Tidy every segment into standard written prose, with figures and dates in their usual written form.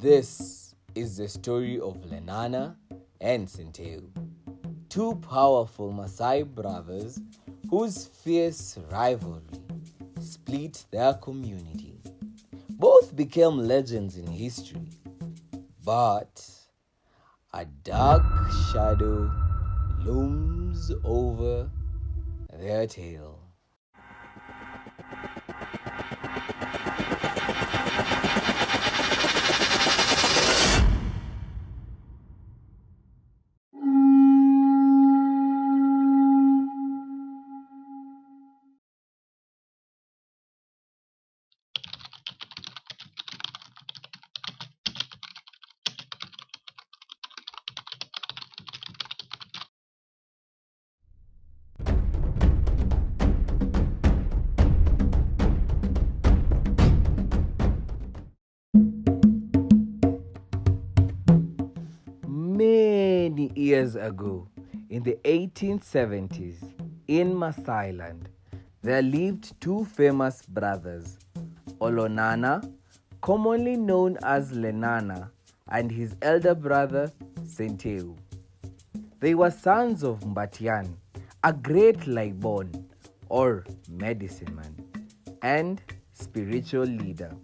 This is the story of Lenana and Senteu, two powerful Maasai brothers whose fierce rivalry split their community. Both became legends in history, but a dark shadow looms over their tale. Many years ago, in the 1870s, in Maasai land, there lived two famous brothers, Olonana, commonly known as Lenana, and his elder brother, Senteu. They were sons of Mbatian, a great Libon, or medicine man, and spiritual leader.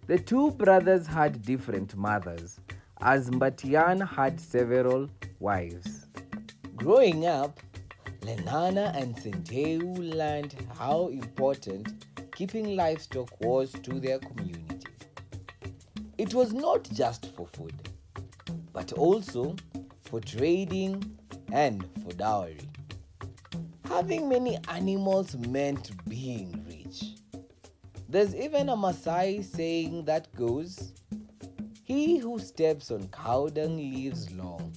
The two brothers had different mothers, as Mbatian had several wives. Growing up, Lenana and Senteu learned how important keeping livestock was to their community. It was not just for food, but also for trading and for dowry. Having many animals meant being rich. There's even a Maasai saying that goes, "He who steps on cow dung lives long,"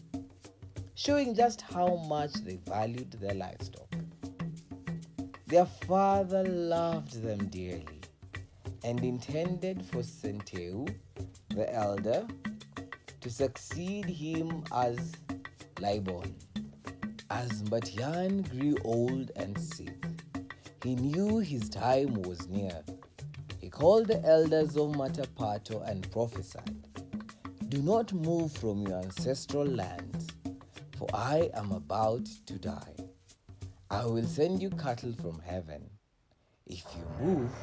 showing just how much they valued their livestock. Their father loved them dearly and intended for Senteu, the elder, to succeed him as Libon. As Mbatian grew old and sick, he knew his time was near. He called the elders of Matapato and prophesied, "Do not move from your ancestral lands, for I am about to die. I will send you cattle from heaven. If you move,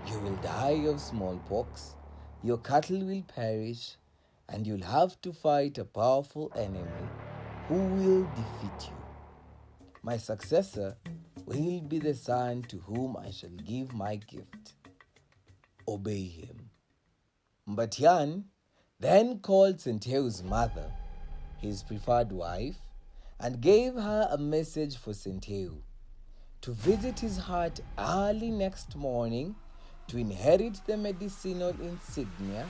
you will die of smallpox, your cattle will perish, and you'll have to fight a powerful enemy who will defeat you. My successor will be the son to whom I shall give my gift. Obey him." Mbatian then called Senteu's mother, his preferred wife, and gave her a message for Senteu to visit his hut early next morning to inherit the medicinal insignia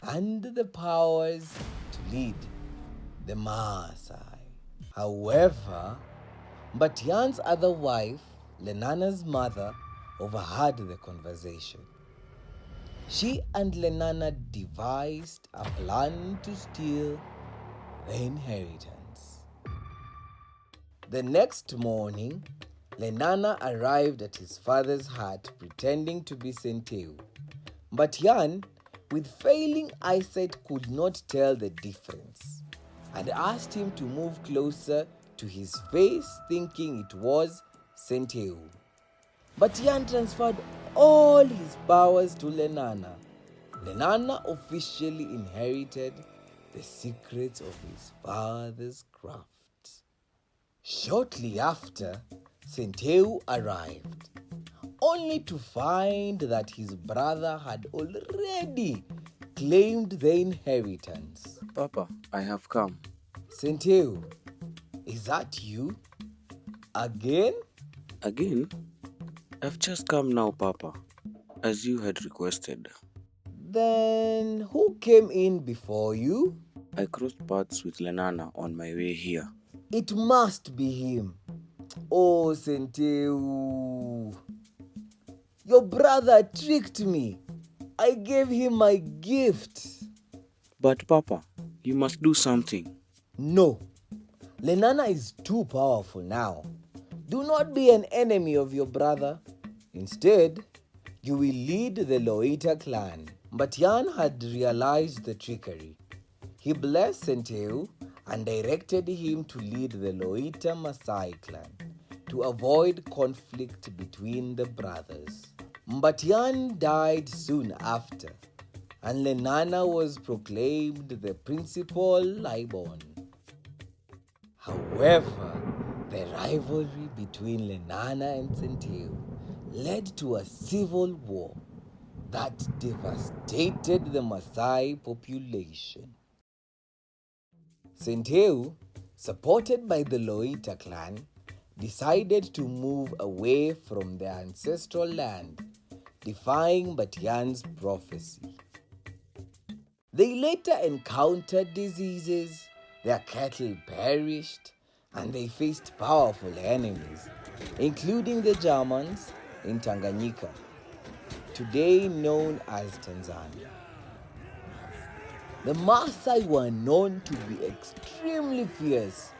and the powers to lead the Maasai. However, Mbatian's other wife, Lenana's mother, overheard the conversation. She and Lenana devised a plan to steal the inheritance. The next morning, Lenana arrived at his father's hut pretending to be Senteu. Mbatian, with failing eyesight, could not tell the difference and asked him to move closer to his face, thinking it was Senteu. Mbatian transferred all his powers to Lenana. Lenana officially inherited the secrets of his father's craft. Shortly after, Senteu arrived, only to find that his brother had already claimed the inheritance. "Papa, I have come." "Senteu, is that you? Again?" "Again? I've just come now, Papa, as you had requested." "Then who came in before you?" "I crossed paths with Lenana on my way here." "It must be him. Oh, Senteu, your brother tricked me. I gave him my gift." "But Papa, you must do something." "No, Lenana is too powerful now. Do not be an enemy of your brother. Instead, you will lead the Loita clan. Mbatian had realized the trickery. He blessed Senteu and directed him to lead the Loita Maasai clan to avoid conflict between the brothers. Mbatian died soon after, and Lenana was proclaimed the principal Libon. However, the rivalry between Lenana and Senteu led to a civil war that devastated the Maasai population. Senteu, supported by the Loita clan, decided to move away from their ancestral land, defying Mbatian's prophecy. They later encountered diseases, their cattle perished, and they faced powerful enemies, including the Germans in Tanganyika, today known as Tanzania. The Maasai were known to be extremely fierce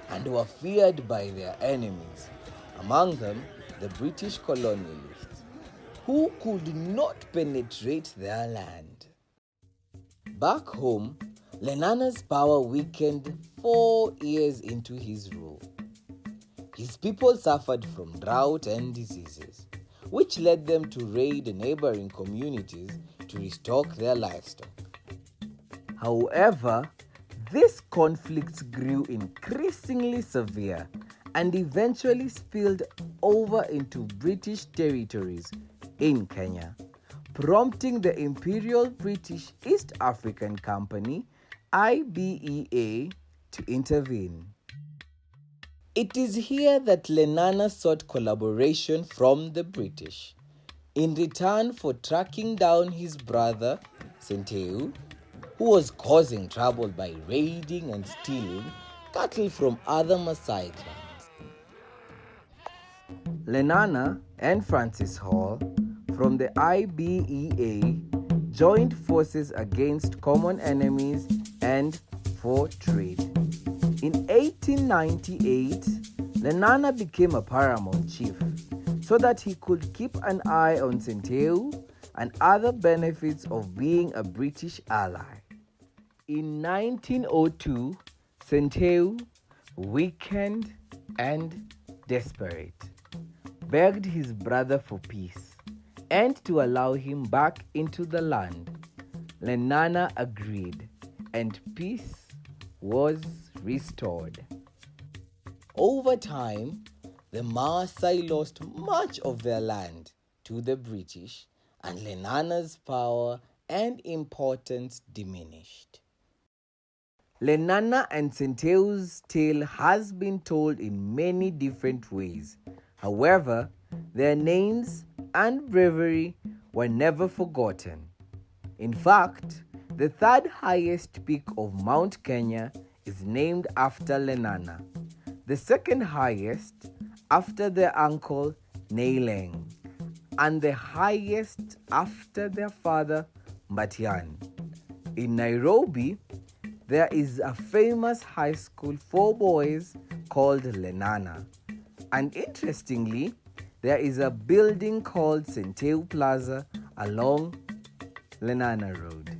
and were feared by their enemies, among them the British colonialists, who could not penetrate their land. Back home, Lenana's power weakened 4 years into his rule. His people suffered from drought and diseases, which led them to raid neighboring communities to restock their livestock. However, these conflicts grew increasingly severe and eventually spilled over into British territories in Kenya, prompting the Imperial British East African Company (IBEA) to intervene. It is here that Lenana sought collaboration from the British in return for tracking down his brother Senteu, who was causing trouble by raiding and stealing cattle from other Maasai clans. Lenana and Francis Hall from the IBEA joined forces against common enemies and for trade. In 1898, Lenana became a paramount chief so that he could keep an eye on Senteu and other benefits of being a British ally. In 1902, Senteu, weakened and desperate, begged his brother for peace and to allow him back into the land. Lenana agreed, and peace was restored. Over time, the Maasai lost much of their land to the British, and Lenana's power and importance diminished. Lenana and Senteu's tale has been told in many different ways. However, their names and bravery were never forgotten. In fact, the third highest peak of Mount Kenya is named after Lenana, the second highest after their uncle Neileng, and the highest after their father Mbatian. In Nairobi, there is a famous high school for boys called Lenana. And interestingly, there is a building called Senteu Plaza along Lenana Road.